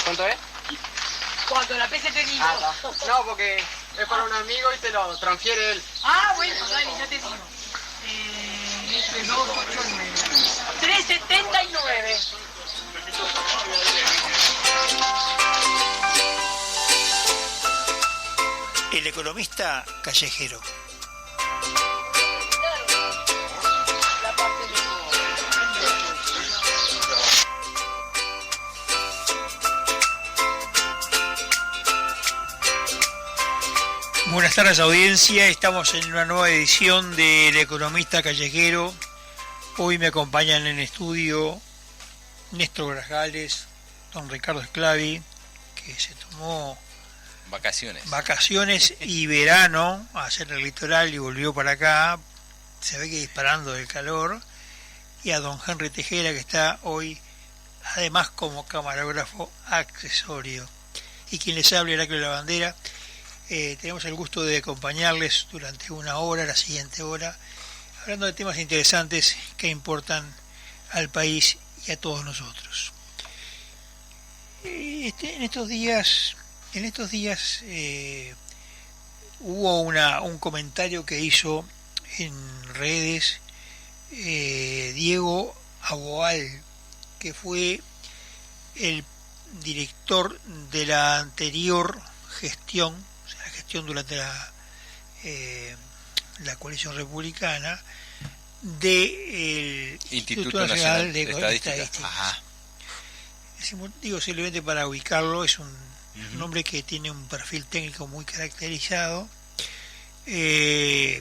¿Cuánto es? Cuando la pese te digo. No, porque es para un amigo y te lo transfiere él. Bueno, dale, ya te digo. 289. 379. El economista callejero. Buenas tardes, audiencia. Estamos en una nueva edición de El Economista Callejero. Hoy me acompañan en estudio Néstor Grajales, don Ricardo Esclavi, que se tomó vacaciones y verano a hacer el litoral y volvió para acá. Se ve que disparando del calor. Y a don Henry Tejera, que está hoy además como camarógrafo accesorio. Y quien les habla, Heraclio La Bandera. Tenemos el gusto de acompañarles durante una hora, la siguiente hora, hablando de temas interesantes que importan al país y a todos nosotros. En estos días hubo un comentario que hizo en redes Diego Aboal, que fue el director de la anterior gestión durante la coalición republicana del Instituto Nacional de Estadística. Ajá. Digo simplemente para ubicarlo, es un hombre que tiene un perfil técnico muy caracterizado y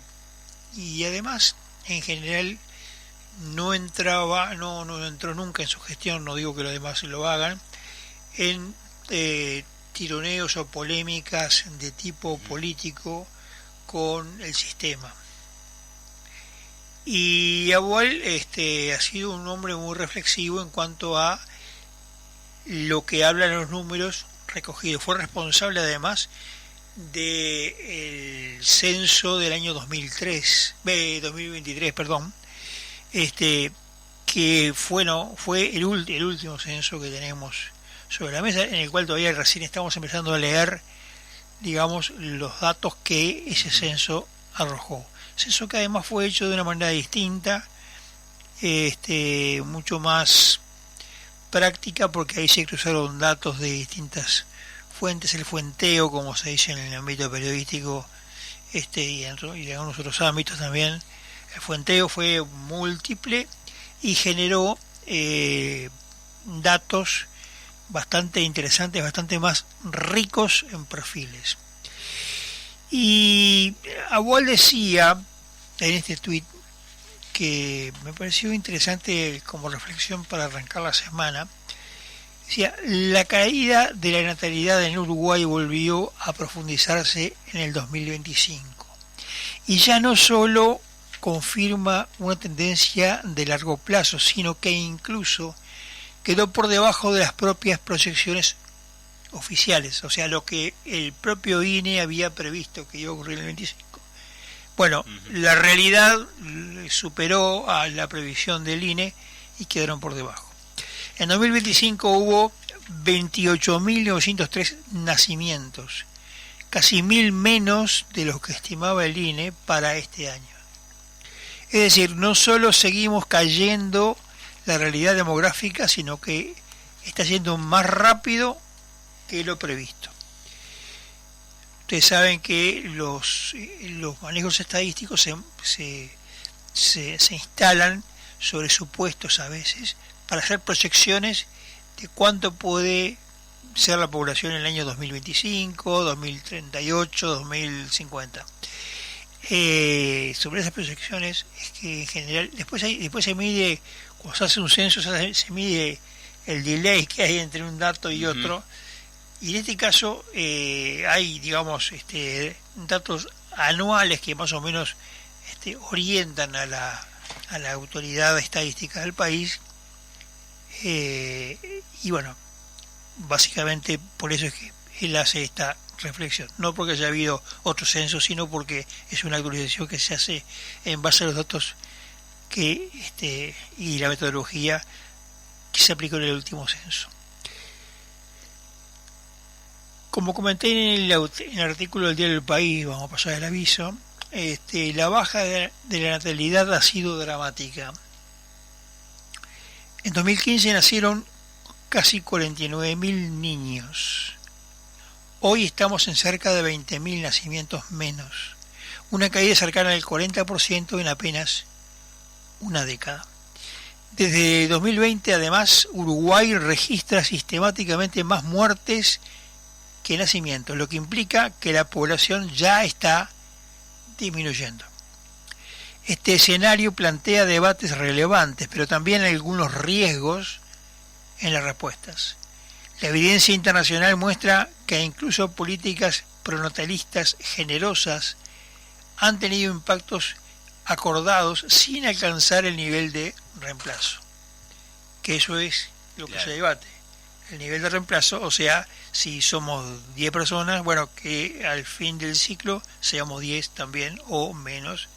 además en general no entró nunca en su gestión, no digo que los demás lo hagan, en tironeos o polémicas de tipo político con el sistema. Y Aboal ha sido un hombre muy reflexivo en cuanto a lo que hablan los números recogidos. Fue responsable además del censo del año 2023, que fue el último censo que tenemos sobre la mesa, en el cual todavía recién estamos empezando a leer, digamos, los datos que ese censo arrojó. Censo que además fue hecho de una manera distinta, mucho más práctica, porque ahí se cruzaron datos de distintas fuentes, el fuenteo, como se dice en el ámbito periodístico, y en algunos otros ámbitos también. El fuenteo fue múltiple y generó datos bastante interesantes, bastante más ricos en perfiles. Y Aboal decía en este tuit, que me pareció interesante como reflexión para arrancar la semana, decía: la caída de la natalidad en Uruguay volvió a profundizarse en el 2025 y ya no solo confirma una tendencia de largo plazo, sino que incluso quedó por debajo de las propias proyecciones oficiales, o sea, lo que el propio INE había previsto que iba a ocurrir en el 25. Bueno, la realidad superó a la previsión del INE y quedaron por debajo. En 2025 hubo 28.903 nacimientos, casi 1.000 menos de los que estimaba el INE para este año. Es decir, no solo seguimos cayendo la realidad demográfica, sino que está yendo más rápido que lo previsto. Ustedes saben que los manejos estadísticos se instalan sobre supuestos a veces para hacer proyecciones de cuánto puede ser la población en el año 2025, 2038, 2050. Sobre esas proyecciones es que en general después se mide, cuando se hace un censo se mide el delay que hay entre un dato y otro, y en este caso hay, digamos, datos anuales que más o menos orientan a la autoridad estadística del país, y bueno, básicamente por eso es que él hace esta reflexión, no porque haya habido otro censo, sino porque es una actualización que se hace en base a los datos que y la metodología que se aplicó en el último censo. Como comenté en el artículo del diario El País, vamos a pasar el aviso, la baja de la natalidad ha sido dramática. En 2015 nacieron casi 49.000 niños. Hoy estamos en cerca de 20.000 nacimientos menos. Una caída cercana al 40% en apenas una década. Desde 2020, además, Uruguay registra sistemáticamente más muertes que nacimientos, lo que implica que la población ya está disminuyendo. Este escenario plantea debates relevantes, pero también algunos riesgos en las respuestas. La evidencia internacional muestra que incluso políticas pronatalistas generosas han tenido impactos acordados sin alcanzar el nivel de reemplazo. Que eso es lo que se debate. El nivel de reemplazo, o sea, si somos 10 personas, bueno, que al fin del ciclo seamos 10 también o menos,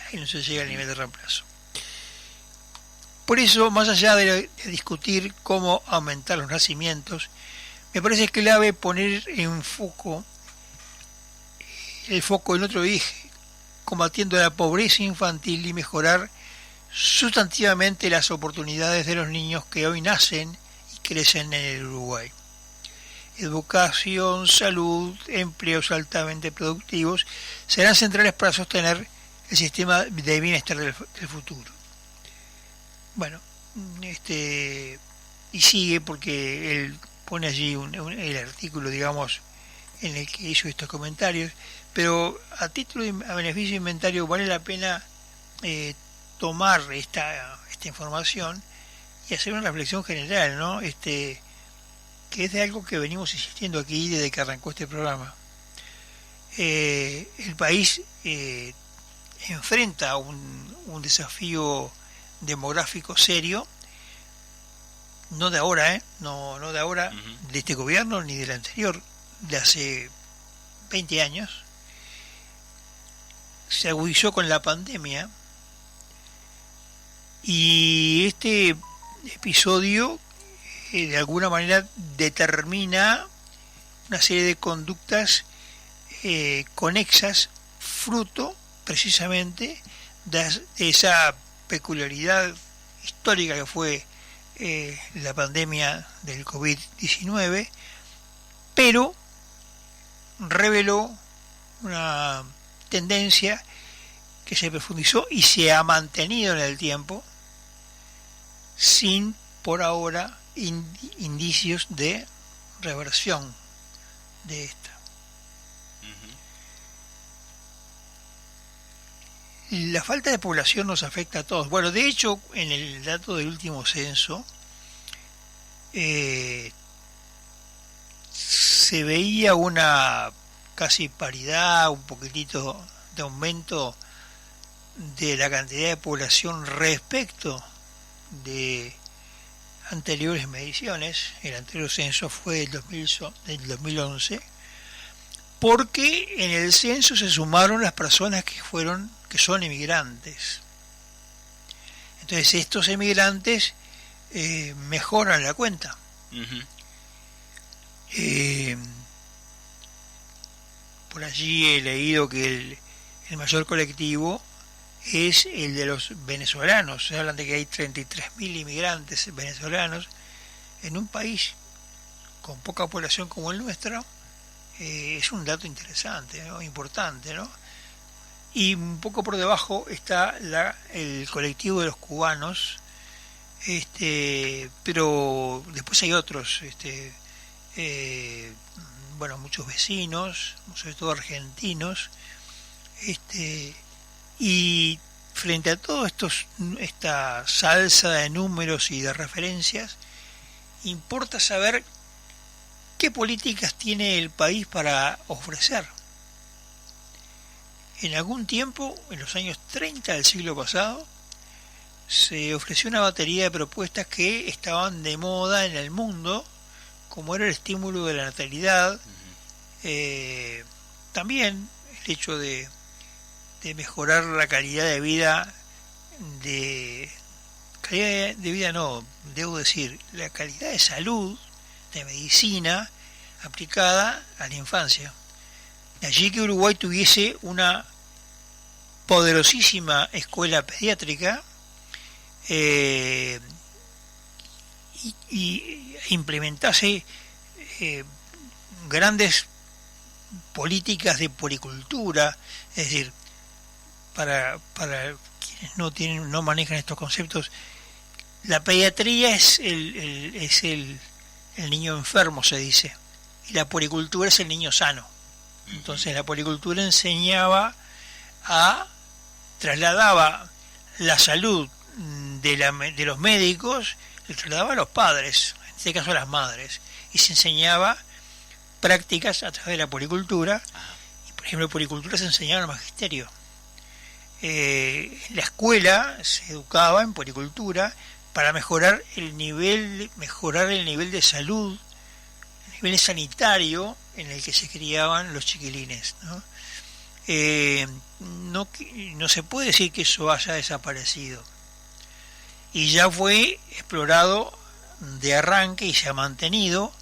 ahí no se llega al nivel de reemplazo. Por eso, más allá de discutir cómo aumentar los nacimientos, me parece clave poner el foco en otro eje, combatiendo la pobreza infantil y mejorar sustantivamente las oportunidades de los niños que hoy nacen crecen en el Uruguay. Educación, salud, empleos altamente productivos serán centrales para sostener el sistema de bienestar del futuro. Bueno, y sigue porque él pone allí el artículo, digamos, en el que hizo estos comentarios, pero a beneficio de inventario vale la pena tomar esta información y hacer una reflexión general, ¿no? Que es de algo que venimos insistiendo aquí desde que arrancó este programa. El país enfrenta un desafío demográfico serio, no de ahora, no de ahora, de este gobierno ni del anterior, de hace 20 años. Se agudizó con la pandemia y este episodio de alguna manera determina una serie de conductas conexas, fruto precisamente de esa peculiaridad histórica que fue la pandemia del COVID-19, pero reveló una tendencia que se profundizó y se ha mantenido en el tiempo sin por ahora indicios de reversión de esta. La falta de población nos afecta a todos. Bueno, de hecho, en el dato del último censo se veía una casi paridad, un poquitito de aumento de la cantidad de población respecto de anteriores mediciones. El anterior censo fue del 2011, porque en el censo se sumaron las personas que son emigrantes. Entonces estos emigrantes mejoran la cuenta. Por allí he leído que el mayor colectivo es el de los venezolanos. Se hablan de que hay 33.000 inmigrantes venezolanos en un país con poca población como el nuestro. Es un dato interesante, ¿no? Importante, ¿no? Y un poco por debajo está el colectivo de los cubanos, pero después hay otros, bueno, muchos vecinos, sobre todo argentinos, y frente a todo esta salsa de números y de referencias, importa saber qué políticas tiene el país para ofrecer. En algún tiempo, en los años 30 del siglo pasado, se ofreció una batería de propuestas que estaban de moda en el mundo, como era el estímulo de la natalidad, también el hecho de mejorar la calidad de vida, la calidad de salud, de medicina, aplicada a la infancia. De allí que Uruguay tuviese una poderosísima escuela pediátrica y implementase grandes políticas de puericultura, es decir, para quienes no manejan estos conceptos, la pediatría es el niño enfermo, se dice, y la puericultura es el niño sano. Entonces la puericultura trasladaba la salud de los médicos, le trasladaba a los padres, en este caso a las madres, y se enseñaba prácticas a través de la puericultura. Y por ejemplo, puericultura se enseñaba en el magisterio. La escuela se educaba en puericultura para mejorar el nivel de salud, el nivel sanitario en el que se criaban los chiquilines, ¿no? No se puede decir que eso haya desaparecido, y ya fue explorado de arranque y se ha mantenido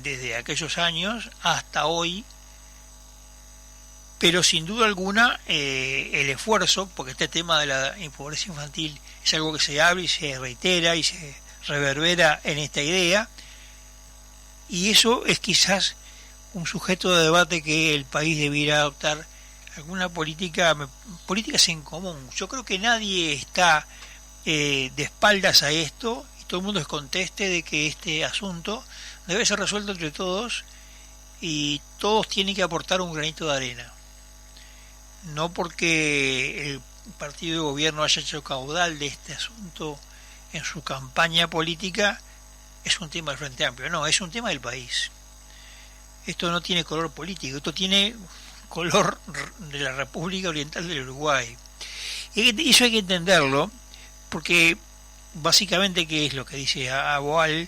desde aquellos años hasta hoy, pero sin duda alguna el esfuerzo, porque este tema de la pobreza infantil es algo que se habla y se reitera y se reverbera en esta idea, y eso es quizás un sujeto de debate que el país debiera adoptar, alguna políticas en común. Yo creo que nadie está de espaldas a esto, y todo el mundo es conteste de que este asunto debe ser resuelto entre todos, y todos tienen que aportar un granito de arena. No porque el partido de gobierno haya hecho caudal de este asunto en su campaña política, es un tema del Frente Amplio, no, es un tema del país. Esto no tiene color político, esto tiene color de la República Oriental del Uruguay. Y eso hay que entenderlo, porque básicamente, ¿qué es lo que dice Aboal?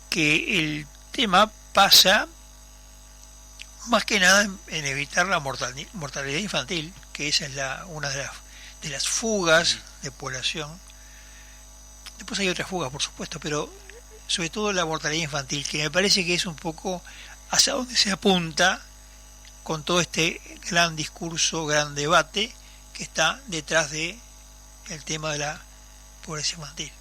Que el tema pasa más que nada en evitar la mortalidad infantil, que esa es una de las fugas de población. Después hay otras fugas, por supuesto, pero sobre todo la mortalidad infantil, que me parece que es un poco hacia donde se apunta con todo este gran discurso, gran debate que está detrás de el tema de la pobreza infantil.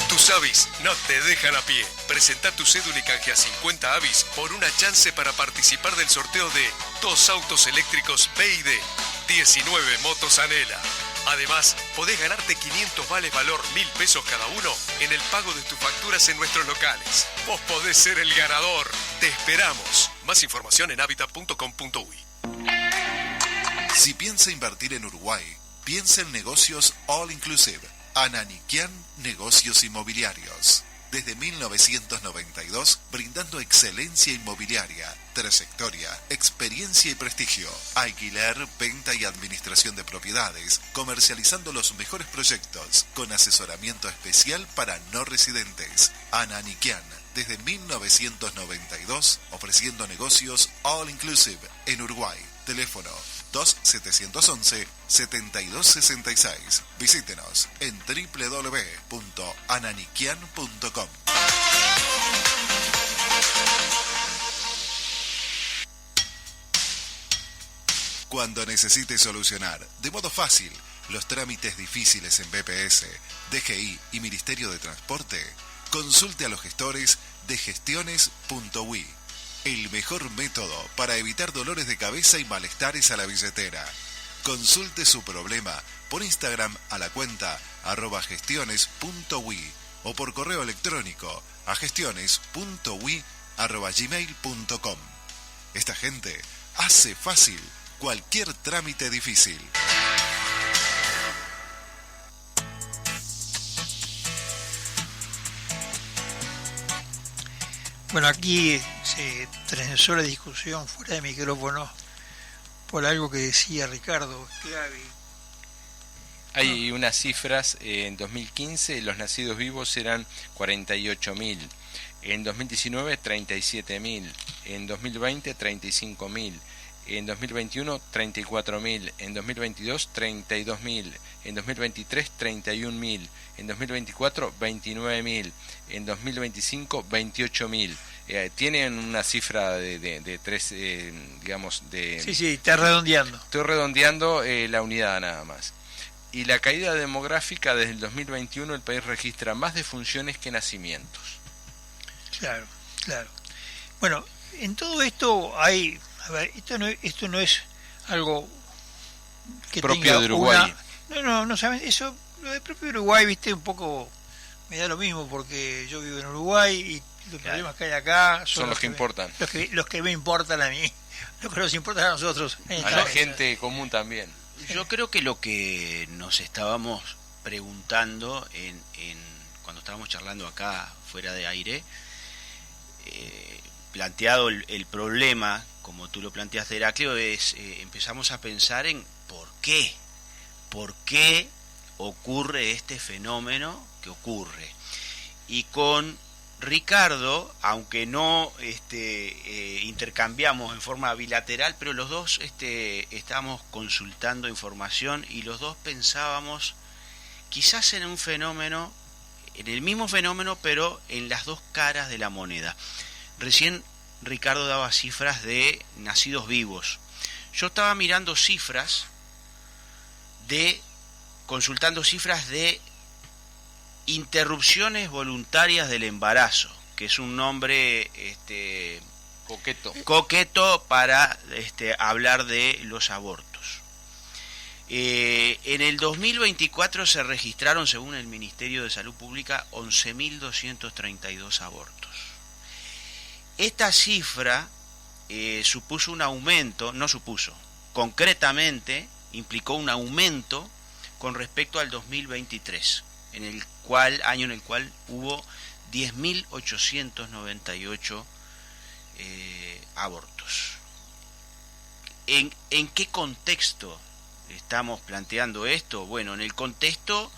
Tus avis no te dejan a pie. Presenta tu cédula y canjea 50 avis por una chance para participar del sorteo de 2 autos eléctricos BYD, 19 motos Anela. Además, podés ganarte 500 vales valor 1.000 pesos cada uno en el pago de tus facturas en nuestros locales. Vos podés ser el ganador. Te esperamos. Más información en habitat.com.uy. Si piensa invertir en Uruguay, piensa en negocios All Inclusive. Ananiquian Negocios Inmobiliarios. Desde 1992, brindando excelencia inmobiliaria, trayectoria, experiencia y prestigio. Alquiler, venta y administración de propiedades, comercializando los mejores proyectos, con asesoramiento especial para no residentes. Ananiquian, desde 1992, ofreciendo negocios All Inclusive en Uruguay. Teléfono 2711-7266. Visítenos en www.ananiquian.com. Cuando necesite solucionar de modo fácil los trámites difíciles en BPS, DGI y Ministerio de Transporte, consulte a los gestores de gestiones.ui. El mejor método para evitar dolores de cabeza y malestares a la billetera. Consulte su problema por Instagram a la cuenta @gestiones.ui o por correo electrónico a gestiones.ui@gmail.com. Esta gente hace fácil cualquier trámite difícil. Bueno, aquí se trenzó la discusión fuera de micrófono por algo que decía Ricardo Clavi. Hay unas cifras, en 2015 los nacidos vivos eran 48.000, en 2019 37.000, en 2020 35.000, en 2021 34.000, en 2022 32.000, en 2023 31.000, en 2024 29.000, en 2025 28.000. Tienen una cifra de tres, digamos, de... Sí, está redondeando. Estoy redondeando la unidad nada más. Y la caída demográfica desde el 2021, el país registra más defunciones que nacimientos. Claro. Bueno, en todo esto hay... A ver, esto no es algo que propio tenga de Uruguay. No, ¿saben? Eso, lo de propio Uruguay, viste, un poco me da lo mismo, porque yo vivo en Uruguay y los problemas que hay acá son los que importan. Los que me importan a mí, lo que nos importa a nosotros. A la gente común también. Yo creo que lo que nos estábamos preguntando cuando estábamos charlando acá fuera de aire, planteado el problema, como tú lo planteaste, Heraclio, es empezamos a pensar en por qué ocurre este fenómeno que ocurre. Y con Ricardo, aunque no intercambiamos en forma bilateral, pero los dos estábamos consultando información y los dos pensábamos quizás en un fenómeno, en el mismo fenómeno, pero en las dos caras de la moneda. Recién Ricardo daba cifras de nacidos vivos. Yo estaba mirando consultando cifras de interrupciones voluntarias del embarazo, que es un nombre coqueto para hablar de los abortos. En el 2024 se registraron, según el Ministerio de Salud Pública, 11.232 abortos. Esta cifra supuso un aumento, concretamente implicó un aumento con respecto al 2023, año en el cual hubo 10.898 abortos. ¿En qué contexto estamos planteando esto? Bueno, en el contexto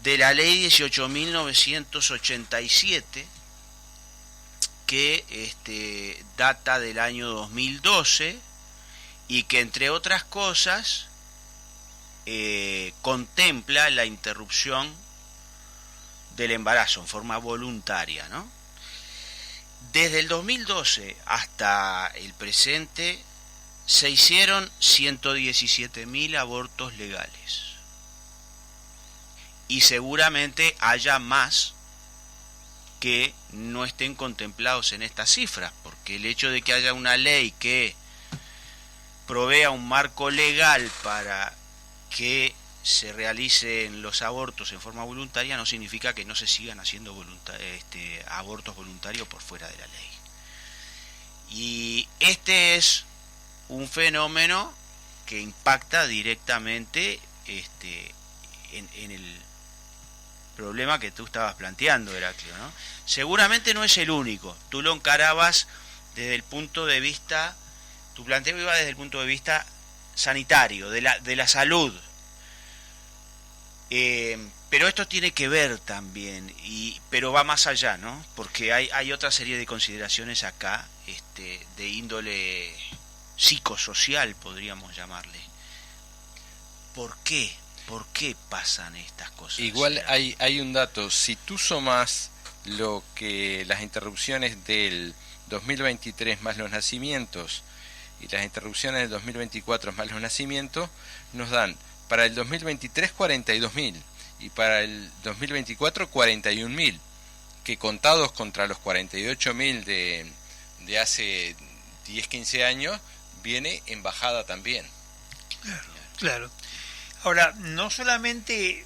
de la ley 18.987, que data del año 2012 y que, entre otras cosas, contempla la interrupción del embarazo en forma voluntaria, ¿no? Desde el 2012 hasta el presente se hicieron 117.000 abortos legales y seguramente haya más que no estén contemplados en estas cifras, porque el hecho de que haya una ley que provea un marco legal para que se realicen los abortos en forma voluntaria no significa que no se sigan haciendo abortos voluntarios por fuera de la ley. Y este es un fenómeno que impacta directamente en el problema que tú estabas planteando, Heraclio, ¿no? Seguramente no es el único. Tú lo encarabas desde el punto de vista, tu planteo iba desde el punto de vista sanitario, de la salud. Pero esto tiene que ver también, pero va más allá, ¿no? Porque hay otra serie de consideraciones acá, de índole psicosocial, podríamos llamarle. ¿Por qué? ¿Por qué pasan estas cosas? Igual hay un dato. Si tú sumas lo que las interrupciones del 2023 más los nacimientos y las interrupciones del 2024 más los nacimientos, nos dan para el 2023 42.000 y para el 2024 41.000, que contados contra los 48.000 de hace 10-15 años, viene en bajada también. Claro. Ahora, no solamente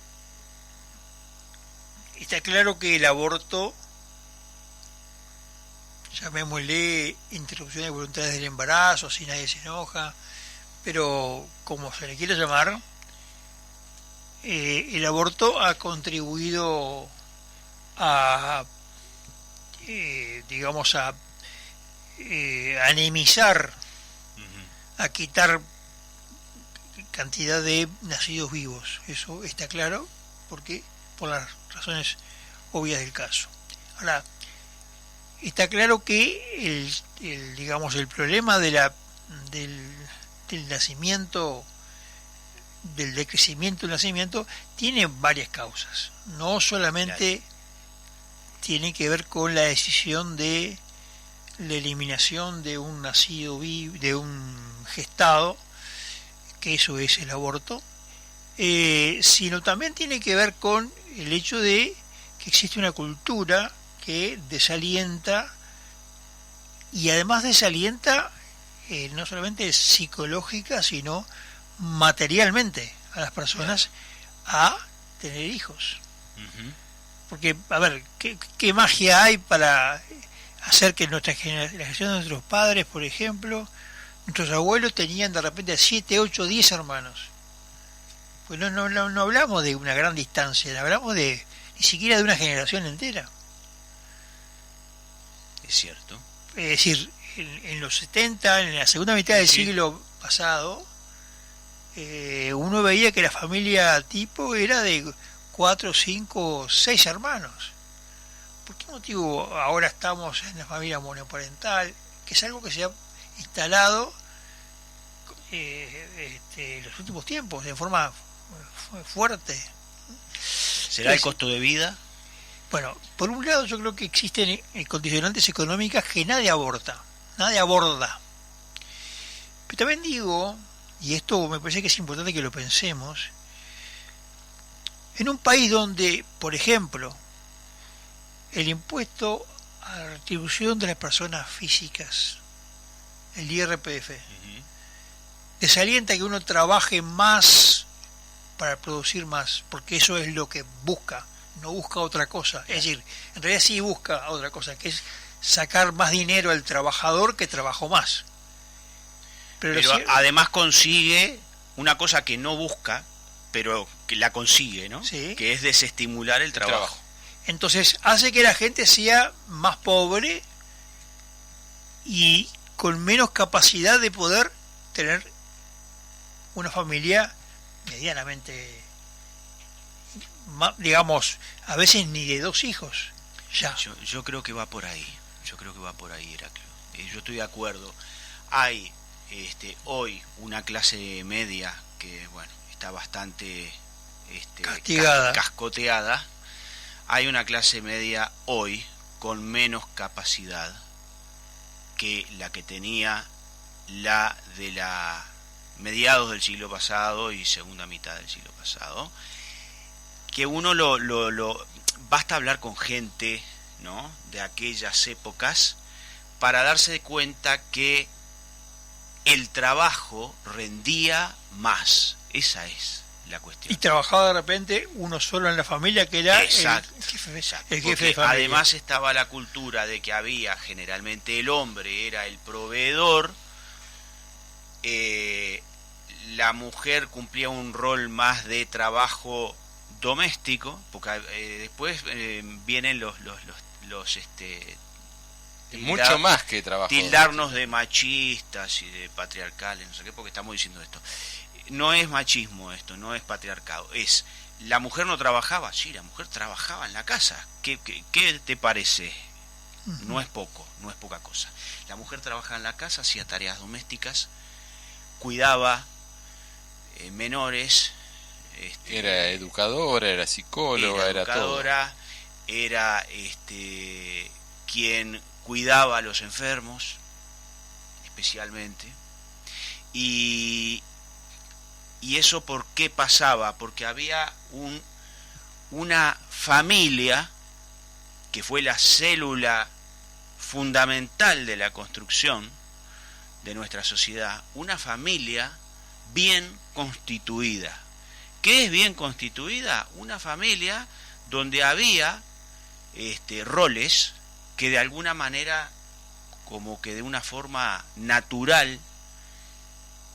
está claro que el aborto, llamémosle interrupciones voluntarias del embarazo, si nadie se enoja, pero como se le quiere llamar, el aborto ha contribuido a anemizar, a quitar cantidad de nacidos vivos. Eso está claro, porque por las razones obvias del caso. Ahora, está claro que el problema de la del, del nacimiento, del decrecimiento del nacimiento, tiene varias causas. No solamente tiene que ver con la decisión de la eliminación de un nacido de un gestado, que eso es el aborto, sino también tiene que ver con el hecho de que existe una cultura que desalienta, y además desalienta no solamente psicológica sino materialmente a las personas a tener hijos. Porque, a ver, ¿qué magia hay para hacer que la generación de nuestros padres, por ejemplo, nuestros abuelos tenían de repente 7, 8, 10 hermanos? Pues no hablamos de una gran distancia, hablamos de ni siquiera de una generación entera. Es cierto. Es decir, en los 70, en la segunda mitad del siglo pasado, uno veía que la familia tipo era de 4, 5, 6 hermanos. ¿Por qué motivo ahora estamos en la familia monoparental? Que es algo que se ha instalado en los últimos tiempos de forma fuerte. ¿Será el costo de vida? Bueno, por un lado yo creo que existen condicionantes económicas que nadie aborda. Pero también digo, y esto me parece que es importante que lo pensemos, en un país donde, por ejemplo, el impuesto a la retribución de las personas físicas, el IRPF, desalienta que uno trabaje más para producir más, porque eso es lo que busca, no busca otra cosa. Es decir, en realidad sí busca otra cosa, que es sacar más dinero al trabajador que trabajó más. Pero además consigue una cosa que no busca, pero que la consigue, ¿no? Sí. Que es desestimular el trabajo. Entonces hace que la gente sea más pobre y con menos capacidad de poder tener una familia medianamente, digamos, a veces ni de 2 hijos. Ya. Yo creo que va por ahí. Heraclio. Yo estoy de acuerdo. Hay hoy una clase media que, bueno, está bastante castigada, cascoteada. Hay una clase media hoy con menos capacidad que la que tenía la de la mediados del siglo pasado y segunda mitad del siglo pasado, que uno basta hablar con gente, ¿no?, de aquellas épocas para darse cuenta que el trabajo rendía más. Esa es la cuestión. Y trabajaba de repente uno solo en la familia, que era exacto, el jefe de familia. Además estaba la cultura de que había, generalmente el hombre era el proveedor, la mujer cumplía un rol más de trabajo doméstico, porque después vienen los mucho más que trabajo tildarnos de machistas y de patriarcales, no sé qué, porque estamos diciendo esto. No es machismo esto, no es patriarcado, es la mujer no trabajaba. Sí, la mujer trabajaba en la casa. ¿Qué te parece? No es poca cosa. La mujer trabajaba en la casa, hacía tareas domésticas, cuidaba menores, era educadora, era psicóloga, era educadora, todo. Era quien cuidaba a los enfermos, especialmente. Y eso, ¿por qué pasaba? Porque había una familia que fue la célula fundamental de la construcción de nuestra sociedad, una familia bien constituida. ¿Qué es bien constituida? Una familia donde había roles que de alguna manera, como que de una forma natural,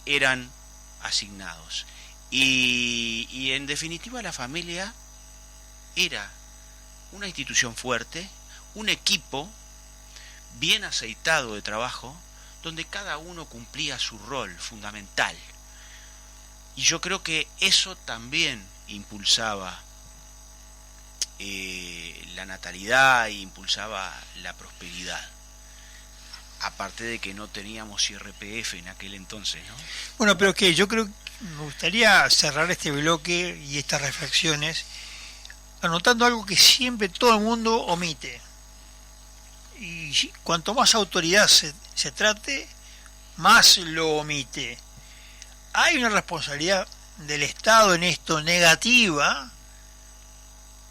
eran asignados. Y en definitiva la familia era una institución fuerte, un equipo bien aceitado de trabajo, donde cada uno cumplía su rol fundamental. Y yo creo que eso también impulsaba la natalidad e impulsaba la prosperidad. aparte de que no teníamos IRPF en aquel entonces, ¿no? Bueno, pero que yo creo que me gustaría cerrar este bloque y estas reflexiones anotando algo que siempre todo el mundo omite. Y cuanto más autoridad se trate, más lo omite. Hay una responsabilidad del Estado en esto negativa,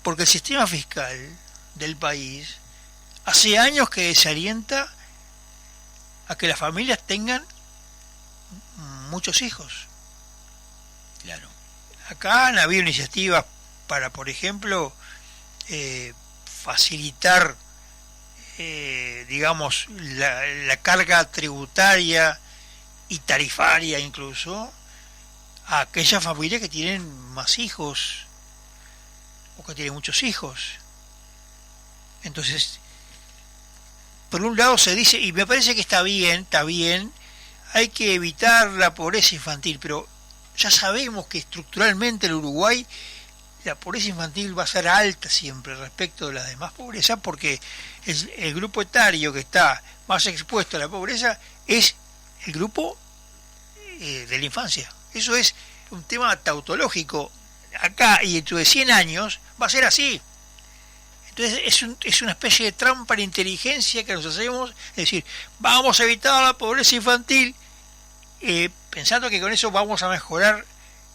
porque el sistema fiscal del país hace años que desalienta a que las familias tengan muchos hijos. Claro. Acá han habido iniciativas para, por ejemplo, facilitar, digamos, la carga tributaria y tarifaria incluso a aquellas familias que tienen más hijos o que tienen muchos hijos. Entonces, por un lado se dice, y me parece que está bien, hay que evitar la pobreza infantil, pero ya sabemos que estructuralmente en Uruguay la pobreza infantil va a ser alta siempre respecto de las demás pobrezas, porque el grupo etario que está más expuesto a la pobreza es el grupo de la infancia. Eso es un tema tautológico. Acá y dentro de 100 años va a ser así. Entonces es una especie de trampa de inteligencia que nos hacemos, es decir, vamos a evitar la pobreza infantil, pensando que con eso vamos a mejorar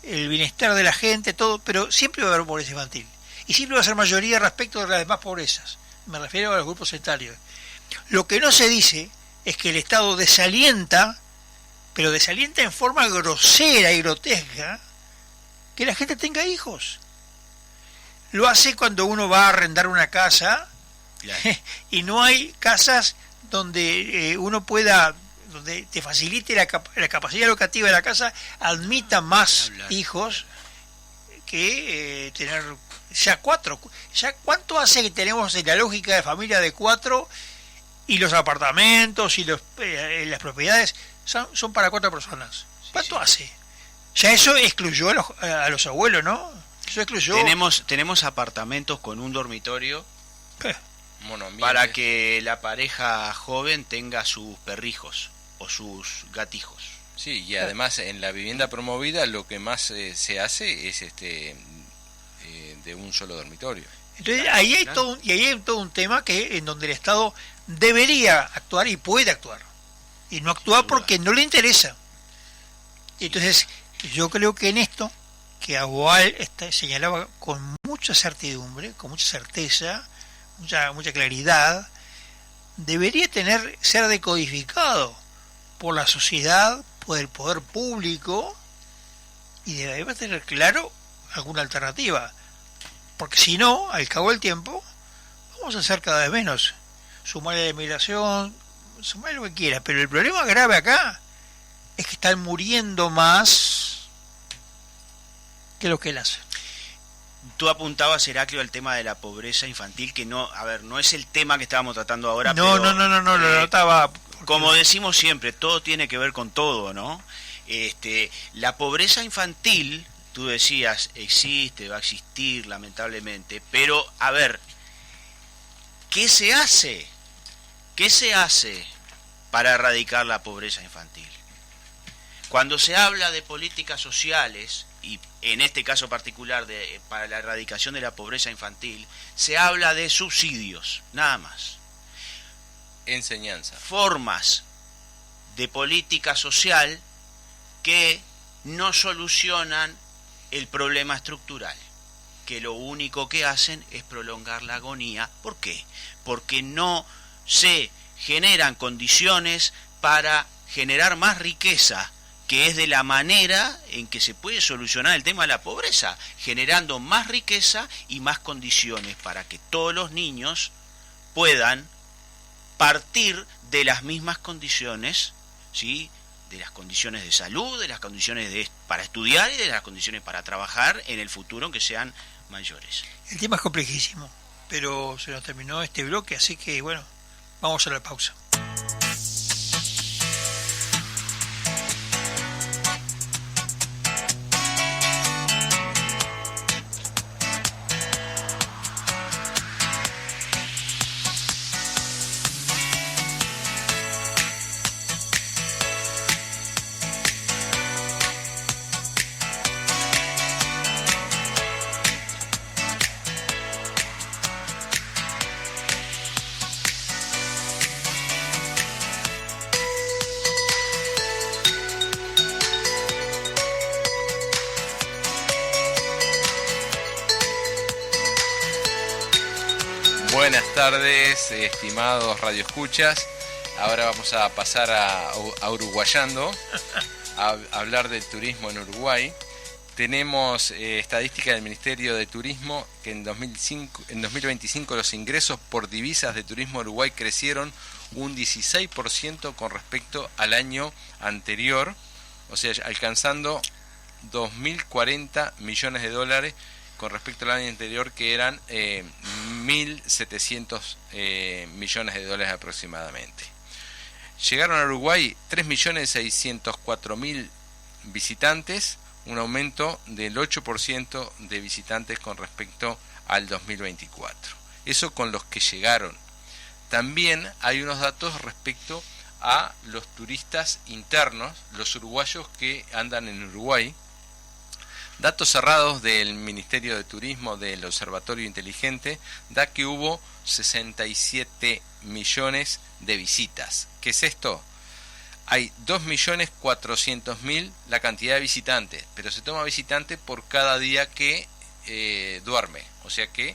el bienestar de la gente, todo, pero siempre va a haber pobreza infantil. Y siempre va a ser mayoría respecto de las demás pobrezas. Me refiero a los grupos etarios. Lo que no se dice es que el Estado desalienta, pero desalienta en forma grosera y grotesca, que la gente tenga hijos. Lo hace cuando uno va a arrendar una casa, claro, y no hay casas donde uno pueda, donde te facilite la capacidad locativa de la casa, admita más hijos que tener ya 4. Ya, ¿cuánto hace que tenemos en la lógica de familia de 4 y los apartamentos y las propiedades son para 4 personas? ¿Cuánto hace? Ya eso excluyó a los abuelos, ¿no? Eso excluyó. Tenemos apartamentos con un dormitorio monoambiente, para que la pareja joven tenga sus perrijos o sus gatijos. Sí, y además en la vivienda promovida lo que más se hace es de un solo dormitorio. Entonces ahí hay todo un tema en donde el Estado debería actuar y puede actuar, y no actúa porque no le interesa. Entonces yo creo que en esto que Aboal señalaba con mucha certidumbre, con mucha certeza, mucha claridad, debería ser decodificado por la sociedad, por el poder público, y debería tener claro alguna alternativa, porque si no, al cabo del tiempo vamos a hacer cada vez menos. Sumar la inmigración, sumar lo que quiera, pero el problema grave acá es que están muriendo más que lo que él hace. Tú apuntabas, Heraclio, al tema de la pobreza infantil, que no es el tema que estábamos tratando ahora. No, lo notaba. Como decimos siempre, todo tiene que ver con todo, ¿no? La pobreza infantil, tú decías, existe, va a existir, lamentablemente, pero, a ver, ¿qué se hace? ¿Qué se hace para erradicar la pobreza infantil? Cuando se habla de políticas sociales, y en este caso particular para la erradicación de la pobreza infantil, se habla de subsidios, nada más. Enseñanza. Formas de política social que no solucionan el problema estructural, que lo único que hacen es prolongar la agonía. ¿Por qué? Porque no se generan condiciones para generar más riqueza, que es de la manera en que se puede solucionar el tema de la pobreza, generando más riqueza y más condiciones para que todos los niños puedan partir de las mismas condiciones, ¿sí? De las condiciones de salud, de las condiciones para estudiar y de las condiciones para trabajar en el futuro, que sean mayores. El tema es complejísimo, pero se nos terminó este bloque, así que bueno, vamos a la pausa. Buenas tardes, estimados radioescuchas. Ahora vamos a pasar a Uruguayando, a hablar del turismo en Uruguay. Tenemos estadística del Ministerio de Turismo que en 2025 los ingresos por divisas de turismo Uruguay crecieron un 16% con respecto al año anterior, o sea, alcanzando 2.040 millones de dólares con respecto al año anterior, que eran 1.700 millones de dólares aproximadamente. Llegaron a Uruguay 3.604.000 visitantes, un aumento del 8% de visitantes con respecto al 2024. Eso con los que llegaron. También hay unos datos respecto a los turistas internos, los uruguayos que andan en Uruguay. Datos cerrados del Ministerio de Turismo del Observatorio Inteligente da que hubo 67 millones de visitas. ¿Qué es esto? Hay 2.400.000 la cantidad de visitantes, pero se toma visitante por cada día que duerme. O sea que,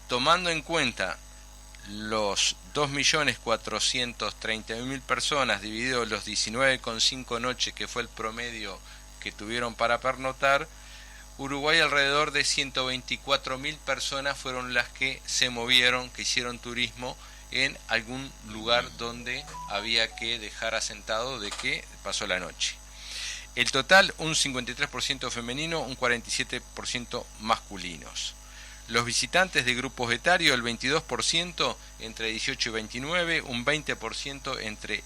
tomando en cuenta los 2.430.000 personas dividido los 19,5 noches que fue el promedio que tuvieron para pernoctar, Uruguay alrededor de 124.000 personas fueron las que se movieron, que hicieron turismo en algún lugar donde había que dejar asentado de que pasó la noche. El total, un 53% femenino, un 47% masculinos. Los visitantes de grupos etarios, el 22% entre 18 y 29, un 20% entre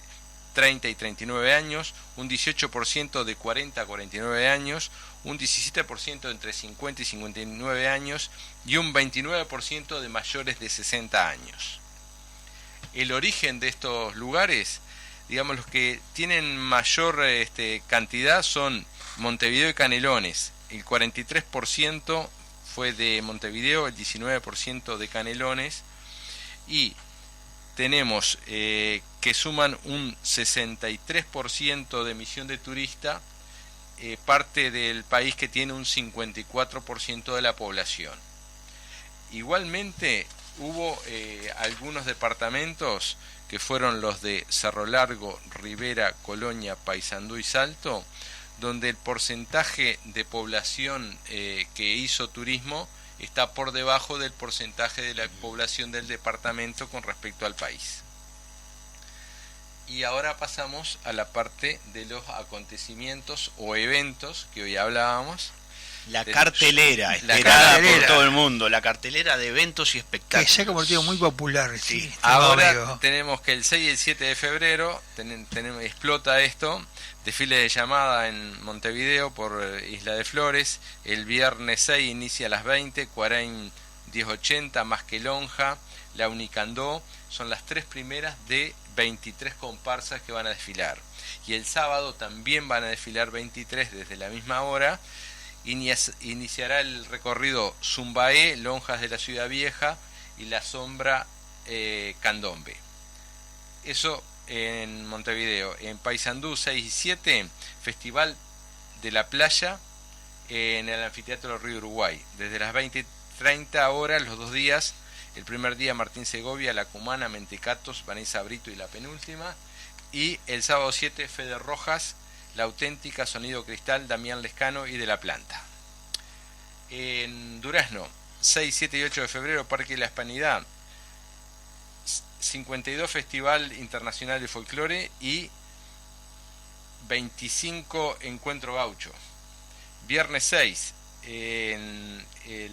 30 y 39 años, un 18% de 40 a 49 años, un 17% entre 50 y 59 años y un 29% de mayores de 60 años. El origen de estos lugares, digamos, los que tienen mayor cantidad son Montevideo y Canelones. El 43% fue de Montevideo, el 19% de Canelones, y tenemos que suman un 63% de emisión de turista, parte del país que tiene un 54% de la población. Igualmente hubo algunos departamentos que fueron los de Cerro Largo, Rivera, Colonia, Paysandú y Salto, donde el porcentaje de población que hizo turismo está por debajo del porcentaje de la población del departamento con respecto al país. Y ahora pasamos a la parte de los acontecimientos o eventos que hoy hablábamos. La cartelera, esperada por todo el mundo, la cartelera de eventos y espectáculos. Que se ha convertido muy popular. Sí. Ahora tenemos que el 6 y el 7 de febrero explota esto, desfile de llamada en Montevideo por Isla de Flores. El viernes 6 inicia a las 20, Cuarén 1080, Más que Lonja, La Unicandó, son las tres primeras de 23 comparsas que van a desfilar. Y el sábado también van a desfilar 23 desde la misma hora. Iniciará el recorrido Zumbaé, Lonjas de la Ciudad Vieja y La Sombra Candombe. Eso en Montevideo. En Paysandú 6 y 7, Festival de la Playa en el Anfiteatro del Río Uruguay. Desde las 20:30 horas los 2 días. El primer día Martín Segovia, La Cumana, Mentecatos, Vanessa Brito y La Penúltima. Y el sábado 7, Fede Rojas, La Auténtica, Sonido Cristal, Damián Lescano y De la Planta. En Durazno, 6, 7 y 8 de febrero, Parque La Hispanidad, 52 Festival Internacional de Folclore y 25 Encuentro Gaucho. Viernes 6, en el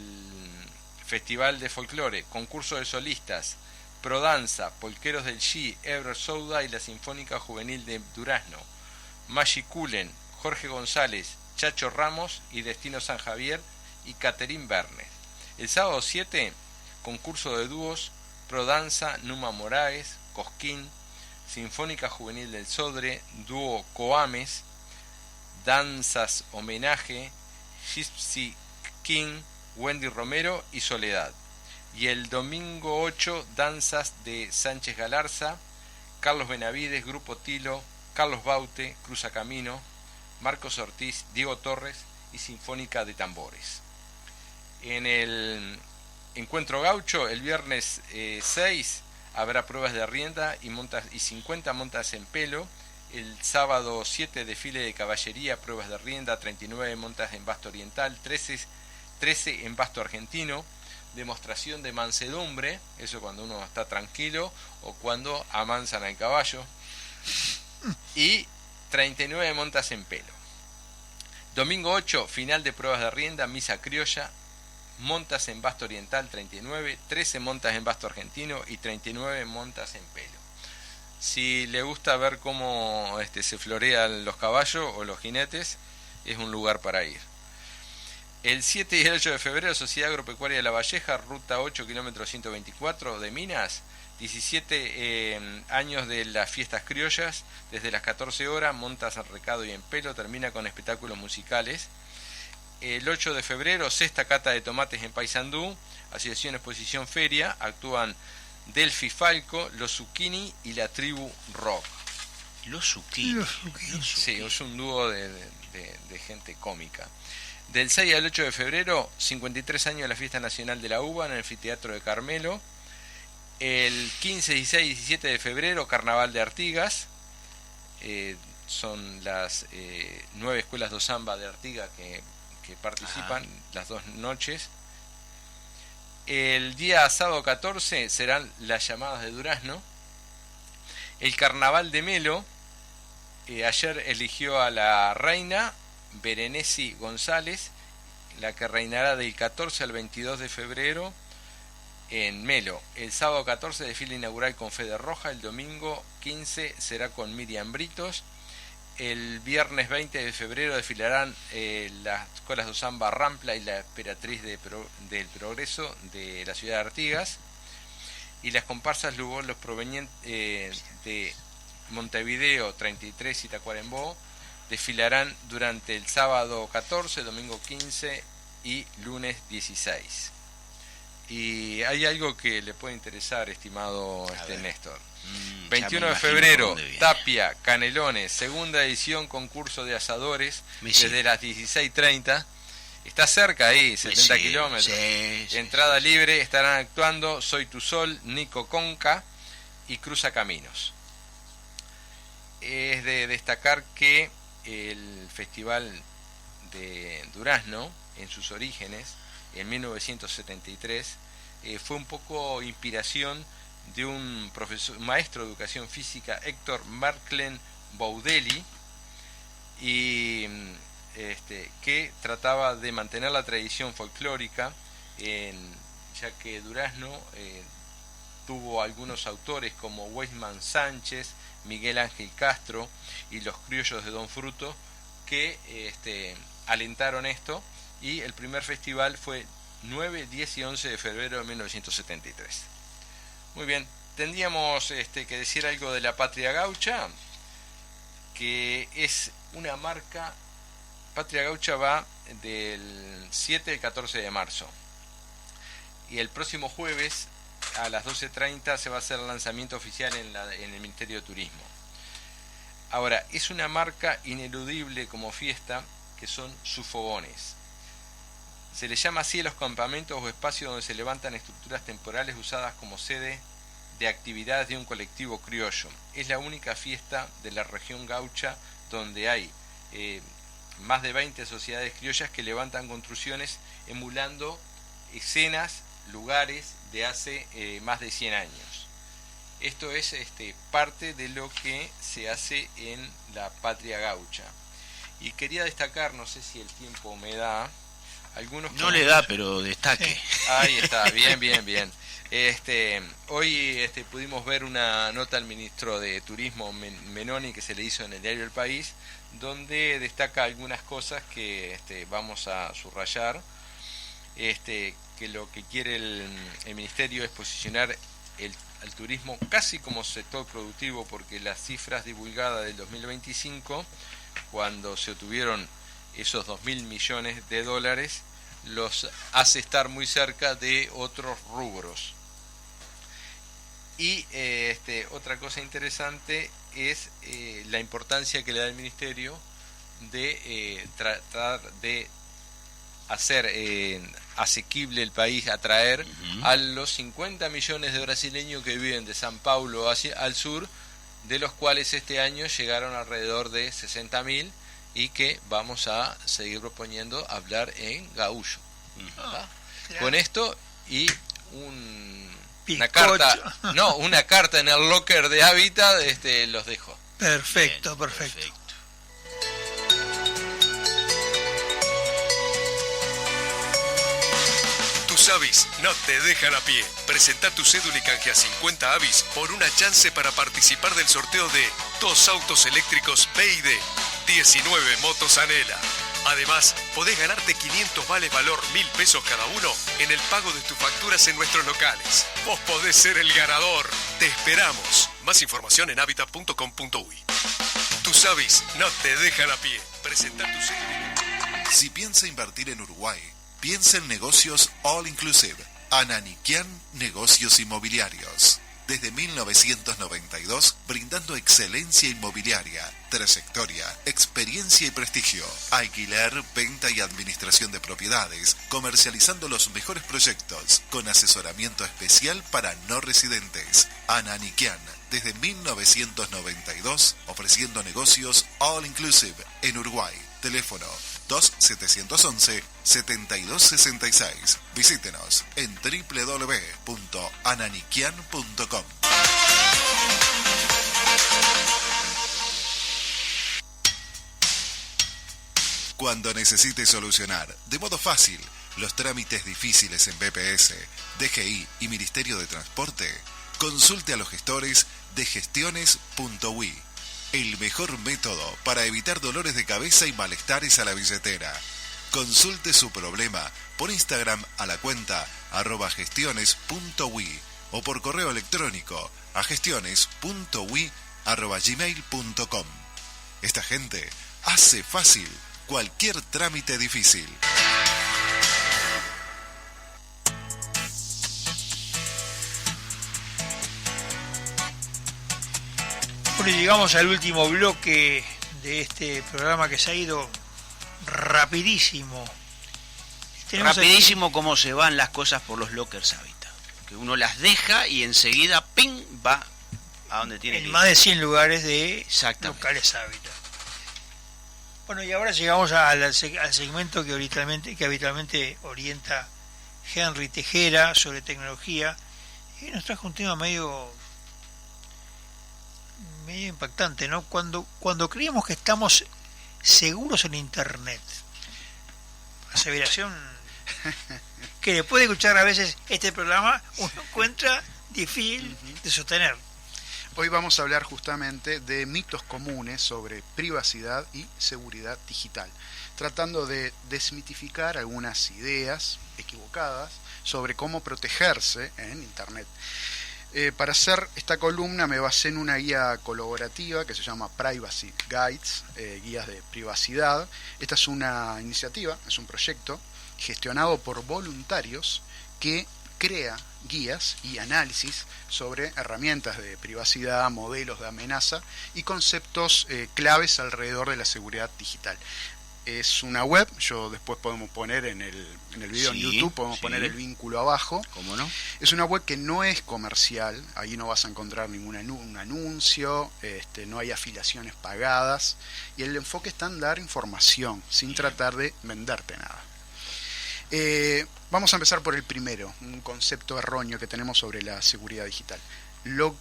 Festival de Folclore, concurso de solistas, Prodanza, Polqueros del G, Ever Souda y la Sinfónica Juvenil de Durazno. Maggi Cullen, Jorge González, Chacho Ramos y Destino San Javier y Caterín Bernes. El sábado 7, concurso de dúos, Prodanza, Numa Moraes, Cosquín, Sinfónica Juvenil del Sodre, dúo Coames, Danzas Homenaje, Gypsy King, Wendy Romero y Soledad. Y el domingo 8, danzas de Sánchez Galarza, Carlos Benavides, Grupo Tilo, Carlos Baute, Cruza Camino, Marcos Ortiz, Diego Torres y Sinfónica de Tambores. En el Encuentro Gaucho, el viernes 6 habrá pruebas de rienda y 50 montas en pelo. El sábado 7 desfile de caballería, pruebas de rienda, 39 montas en basto oriental, 13 en basto argentino, demostración de mansedumbre, eso cuando uno está tranquilo o cuando amansan al caballo, y 39 montas en pelo. Domingo 8, final de pruebas de rienda, misa criolla, montas en basto oriental 39, 13 montas en basto argentino y 39 montas en pelo. Si le gusta ver cómo se florean los caballos o los jinetes, es un lugar para ir. El 7 y el 8 de febrero, Sociedad Agropecuaria de La Valleja, ruta 8, kilómetro 124 de Minas, 17 años de las fiestas criollas, desde las 14 horas, montas en recado y en pelo, termina con espectáculos musicales. El 8 de febrero, sexta cata de tomates en Paysandú, Asociación Exposición Feria, actúan Delphi Falco, Los Zucchini y la Tribu Rock. Los Zucchini. Sí, es un dúo de gente cómica. Del 6 al 8 de febrero, 53 años de la Fiesta Nacional de la Uva en el Anfiteatro de Carmelo. El 15, 16 y 17 de febrero, Carnaval de Artigas. Son las 9 escuelas de samba de Artigas que participan las 2 noches. El día sábado 14 serán las llamadas de Durazno. El Carnaval de Melo, ayer eligió a la reina Berenesi González, la que reinará del 14 al 22 de febrero en Melo. El sábado 14 desfile inaugural con Fede Roja, el domingo 15 será con Miriam Britos. El viernes 20 de febrero desfilarán las escuelas de samba Rampla y la Emperatriz del Progreso de la ciudad de Artigas, y las comparsas Lugolos provenientes de Montevideo 33 y Tacuarembó desfilarán durante el sábado 14, domingo 15 y lunes 16. Y hay algo que le puede interesar, estimado Néstor. 21 de febrero, Tapia, Canelones, segunda edición, concurso de asadores, desde las 16:30. Está cerca ahí, 70 kilómetros. Entrada libre, estarán actuando Soy Tu Sol, Nico Conca y Cruza Caminos. Es de destacar que el Festival de Durazno, en sus orígenes, en 1973, fue un poco inspiración de un maestro de educación física, Héctor Marclen Baudelli, y que trataba de mantener la tradición folclórica, ya que Durazno tuvo algunos autores como Weisman Sánchez, Miguel Ángel Castro y los criollos de Don Fruto que alentaron esto, y el primer festival fue 9, 10 y 11 de febrero de 1973. Muy bien, tendríamos que decir algo de la Patria Gaucha, que es una marca. Patria Gaucha va del 7 al 14 de marzo, y el próximo jueves a las 12:30 se va a hacer el lanzamiento oficial en el Ministerio de Turismo. Ahora, es una marca ineludible como fiesta, que son sus fogones. Se le llama así a los campamentos o espacios donde se levantan estructuras temporales usadas como sede de actividades de un colectivo criollo. Es la única fiesta de la región gaucha donde hay más de 20 sociedades criollas que levantan construcciones emulando escenas, lugares de hace más de 100 años. Esto es parte de lo que se hace en la Patria Gaucha. Y quería destacar, no sé si el tiempo me da, algunos... No le da, pero destaque. Ahí está, bien. Hoy pudimos ver una nota al ministro de Turismo, Menoni, que se le hizo en el diario El País, donde destaca algunas cosas que vamos a subrayar. Que lo que quiere el ministerio es posicionar al turismo casi como sector productivo, porque las cifras divulgadas del 2025, cuando se obtuvieron esos 2.000 millones de dólares, los hace estar muy cerca de otros rubros. Y otra cosa interesante es la importancia que le da el ministerio de tratar de hacer asequible el país atraer a los 50 millones de brasileños que viven de San Paulo al sur, de los cuales este año llegaron alrededor de 60.000 y que vamos a seguir proponiendo hablar en gaúcho. Con esto y una carta en el locker de Hábitat, los dejo. Perfecto, Bien, perfecto. Tus avis no te dejan a pie. Presenta tu cédula y canjea 50 avis por una chance para participar del sorteo de 2 autos eléctricos BYD, 19 motos Anela. Además, podés ganarte 500 vales valor 1.000 pesos cada uno en el pago de tus facturas en nuestros locales. Vos podés ser el ganador. Te esperamos. Más información en habitat.com.uy. Tus avis no te dejan a pie. Presenta tu cédula. Si piensa invertir en Uruguay, piensa en negocios All Inclusive. Ananiquian Negocios Inmobiliarios. Desde 1992, brindando excelencia inmobiliaria, trayectoria, experiencia y prestigio. Alquiler, venta y administración de propiedades, comercializando los mejores proyectos, con asesoramiento especial para no residentes. Ananiquian, desde 1992, ofreciendo negocios All Inclusive en Uruguay. Teléfono 2711-7266. Visítenos en www.ananiquian.com. Cuando necesite solucionar de modo fácil los trámites difíciles en BPS, DGI y Ministerio de Transporte, consulte a los gestores de gestiones.ui. El mejor método para evitar dolores de cabeza y malestares a la billetera. Consulte su problema por Instagram a la cuenta @gestiones.ui o por correo electrónico a gestiones.ui@gmail.com. Esta gente hace fácil cualquier trámite difícil. Bueno, llegamos al último bloque de este programa que se ha ido rapidísimo. Rapidísimo como se van las cosas por los lockers Hábitat. Que uno las deja y enseguida, ¡ping!, va a donde tiene que en ir. más de 100 lugares de Exactamente. locales Hábitat. Bueno, y ahora llegamos al segmento que habitualmente orienta Henry Tejera sobre tecnología, y nos trajo un tema medio impactante, ¿no? Cuando creemos que estamos seguros en Internet, aseveración que después de escuchar a veces este programa uno encuentra difícil de sostener. Hoy vamos a hablar justamente de mitos comunes sobre privacidad y seguridad digital, tratando de desmitificar algunas ideas equivocadas sobre cómo protegerse en Internet. Para hacer esta columna me basé en una guía colaborativa que se llama Privacy Guides, guías de privacidad. Esta es una iniciativa, es un proyecto gestionado por voluntarios que crea guías y análisis sobre herramientas de privacidad, modelos de amenaza y conceptos claves alrededor de la seguridad digital. Es una web, yo después podemos poner en el video en YouTube, podemos poner el vínculo abajo. ¿Cómo no? Es una web que no es comercial, ahí no vas a encontrar ningún anuncio, no hay afiliaciones pagadas, y el enfoque está en dar información, sin tratar de venderte nada. Vamos a empezar por el primero, un concepto erróneo que tenemos sobre la seguridad digital. Lo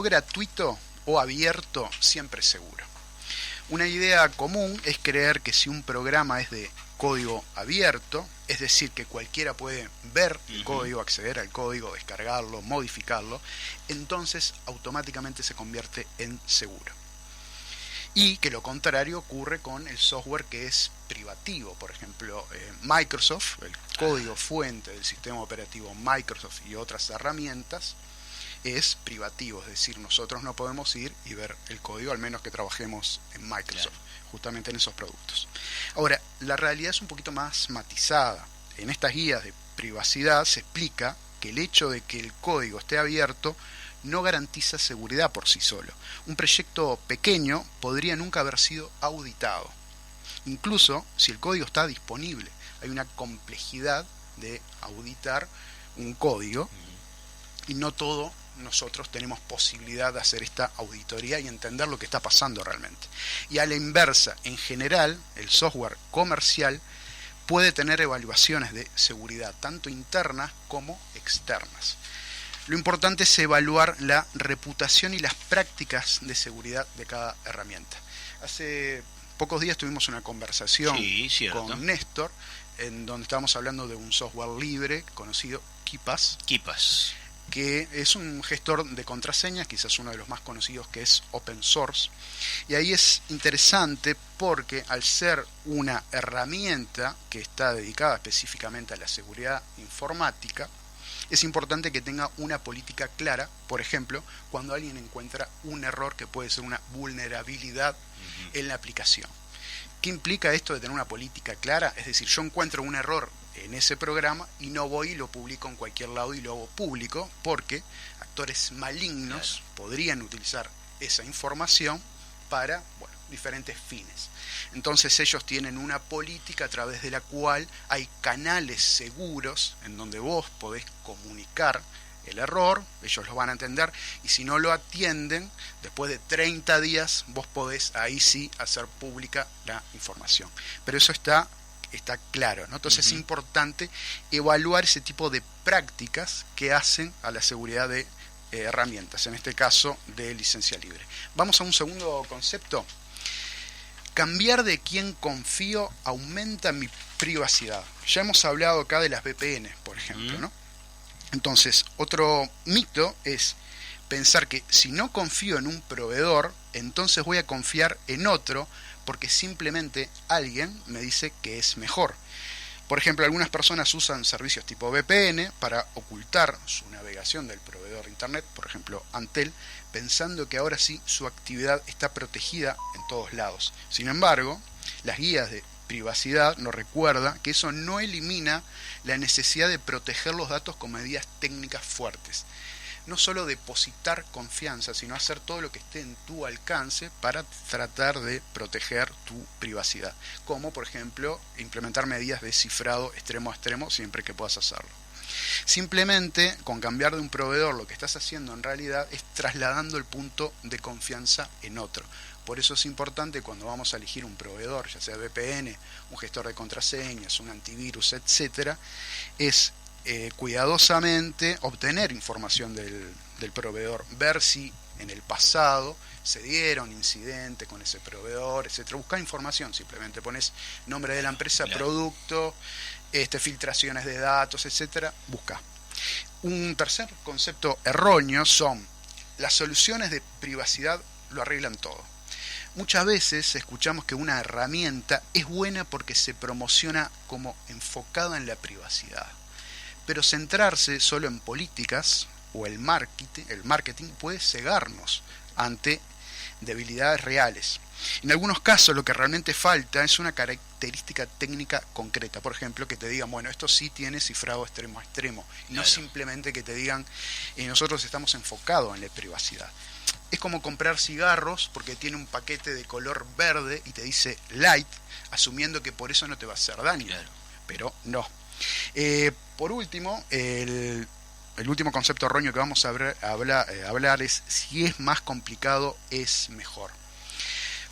gratuito o abierto siempre es seguro. Una idea común es creer que si un programa es de código abierto, es decir, que cualquiera puede ver el código, acceder al código, descargarlo, modificarlo, entonces automáticamente se convierte en seguro. Y que lo contrario ocurre con el software que es privativo. Por ejemplo, Microsoft, el código fuente del sistema operativo Microsoft y otras herramientas, es privativo, es decir, nosotros no podemos ir y ver el código, al menos que trabajemos en Microsoft, justamente en esos productos. Ahora, la realidad es un poquito más matizada. En estas guías de privacidad se explica que el hecho de que el código esté abierto no garantiza seguridad por sí solo. Un proyecto pequeño podría nunca haber sido auditado, incluso si el código está disponible. hay una complejidad de auditar un código y no todo nosotros tenemos posibilidad de hacer esta auditoría y entender lo que está pasando realmente. Y a la inversa, en general, el software comercial puede tener evaluaciones de seguridad, tanto internas como externas. Lo importante es evaluar la reputación y las prácticas de seguridad de cada herramienta. Hace pocos días tuvimos una conversación con Néstor, en donde estábamos hablando de un software libre conocido KeePass, que es un gestor de contraseñas, quizás uno de los más conocidos, que es open source. Y ahí es interesante porque al ser una herramienta que está dedicada específicamente a la seguridad informática, es importante que tenga una política clara. Por ejemplo, cuando alguien encuentra un error que puede ser una vulnerabilidad en la aplicación. ¿Qué implica esto de tener una política clara? Es decir, yo encuentro un error en ese programa y no voy y lo publico en cualquier lado y lo hago público, porque actores malignos podrían utilizar esa información para diferentes fines. Entonces ellos tienen una política a través de la cual hay canales seguros en donde vos podés comunicar el error, ellos lo van a entender, y si no lo atienden, después de 30 días vos podés ahí sí hacer pública la información. Pero eso está claro, ¿no? Entonces es importante evaluar ese tipo de prácticas que hacen a la seguridad de herramientas, en este caso de licencia libre. Vamos a un segundo concepto. Cambiar de quién confío aumenta mi privacidad. Ya hemos hablado acá de las VPN, por ejemplo, ¿no? Entonces, otro mito es pensar que si no confío en un proveedor, entonces voy a confiar en otro porque simplemente alguien me dice que es mejor. Por ejemplo, algunas personas usan servicios tipo VPN para ocultar su navegación del proveedor de Internet, por ejemplo Antel, pensando que ahora sí su actividad está protegida en todos lados. Sin embargo, las guías de privacidad nos recuerda que eso no elimina la necesidad de proteger los datos con medidas técnicas fuertes. No solo depositar confianza, sino hacer todo lo que esté en tu alcance para tratar de proteger tu privacidad. Como, por ejemplo, implementar medidas de cifrado extremo a extremo siempre que puedas hacerlo. Simplemente, con cambiar de un proveedor, lo que estás haciendo en realidad es trasladando el punto de confianza en otro. Por eso es importante cuando vamos a elegir un proveedor, ya sea VPN, un gestor de contraseñas, un antivirus, etcétera, es cuidadosamente obtener información del proveedor, ver si en el pasado se dieron incidentes con ese proveedor, etcétera. Buscar información, simplemente pones nombre de la empresa, producto, filtraciones de datos, etcétera. Busca. Un tercer concepto erróneo son las soluciones de privacidad lo arreglan todo. Muchas veces escuchamos que una herramienta es buena porque se promociona como enfocada en la privacidad. Pero centrarse solo en políticas o el marketing puede cegarnos ante debilidades reales. En algunos casos lo que realmente falta es una característica técnica concreta. Por ejemplo, que te digan, bueno, esto sí tiene cifrado extremo a extremo. Y no simplemente que te digan, nosotros estamos enfocados en la privacidad. Es como comprar cigarros porque tiene un paquete de color verde y te dice light, asumiendo que por eso no te va a hacer daño. Pero no. Por último, el último concepto erróneo que vamos a hablar es si es más complicado es mejor.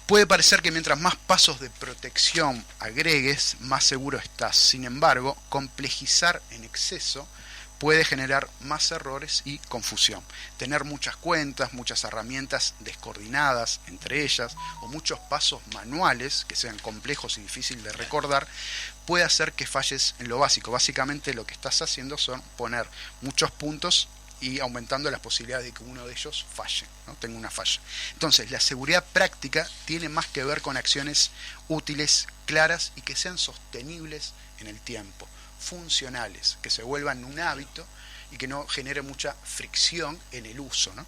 Puede parecer que mientras más pasos de protección agregues, más seguro estás. Sin embargo, complejizar en exceso puede generar más errores y confusión. Tener muchas cuentas, muchas herramientas descoordinadas entre ellas, o muchos pasos manuales que sean complejos y difíciles de recordar, puede hacer que falles en lo básico. Básicamente lo que estás haciendo son poner muchos puntos y aumentando las posibilidades de que uno de ellos falle, ¿no? Tenga una falla. Entonces, la seguridad práctica tiene más que ver con acciones útiles, claras y que sean sostenibles en el tiempo, funcionales, que se vuelvan un hábito y que no genere mucha fricción en el uso, ¿no?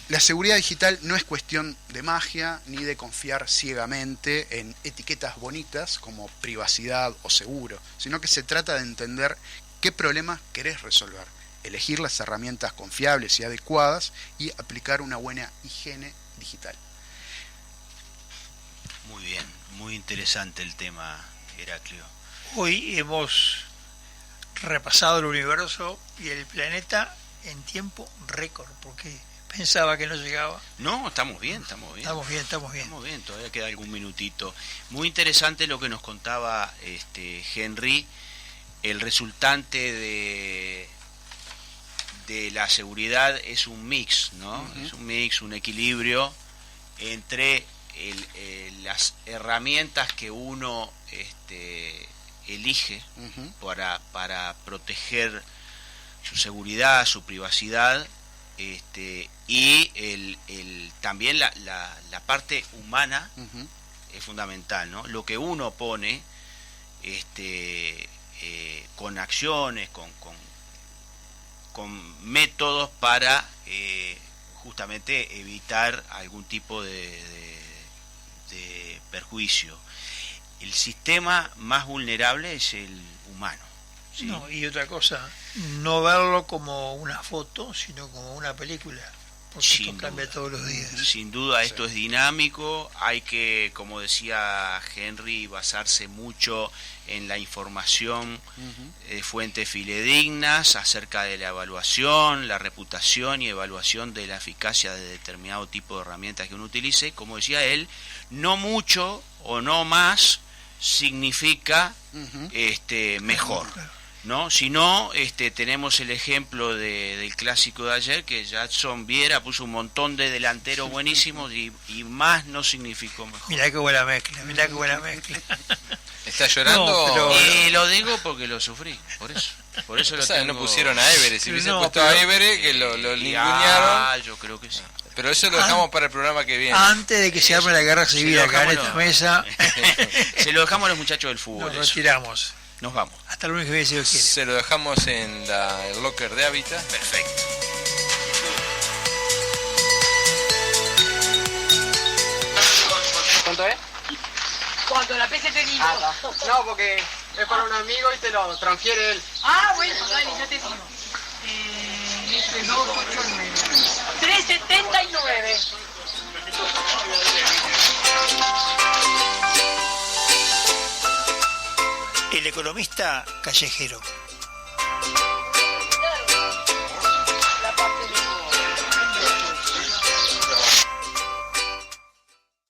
La seguridad digital no es cuestión de magia ni de confiar ciegamente en etiquetas bonitas como privacidad o seguro, sino que se trata de entender qué problemas querés resolver, elegir las herramientas confiables y adecuadas y aplicar una buena higiene digital. Muy bien, muy interesante el tema Heraclio. Hoy hemos repasado el universo y el planeta en tiempo récord, porque pensaba que no llegaba. No, estamos bien, estamos bien. Estamos bien. Estamos bien, todavía queda algún minutito. Muy interesante lo que nos contaba Henry, el resultante de la seguridad es un mix, ¿no? Es un mix, un equilibrio entre las herramientas que uno elige para proteger su seguridad, su privacidad, y también la parte humana es fundamental, ¿no? Lo que uno pone con acciones, con métodos para justamente evitar algún tipo de perjuicio. El sistema más vulnerable es el humano, ¿sí? No, y otra cosa, no verlo como una foto, sino como una película, porque esto cambia todos los días. Sin duda, esto es dinámico, hay que, como decía Henry, basarse mucho en la información de fuentes fidedignas acerca de la evaluación, la reputación y evaluación de la eficacia de determinado tipo de herramientas que uno utilice. Como decía él, no mucho o no más significa mejor, ¿no? Si no, tenemos el ejemplo del clásico de ayer, que Jackson Viera puso un montón de delanteros buenísimos y más no significó mejor. Mirá qué buena mezcla. ¿Está llorando? No, pero... lo digo porque lo sufrí, por eso lo tengo... No pusieron a Everett, si hubiesen puesto pero... a Everett, que lo ningunearon. Yo creo que sí. Pero eso lo dejamos para el programa que viene. Antes de que se arme la guerra civil acá en esta mesa, se lo dejamos a los muchachos del fútbol. nos retiramos. Nos vamos. Hasta el lunes que viene, si Dios quiere. Se lo dejamos en el locker de Hábitat. Perfecto. ¿Cuánto es? Cuando la PC te digo. No, porque es para un amigo y te lo transfiere él. Bueno, dale, ya te digo. 379. El economista callejero.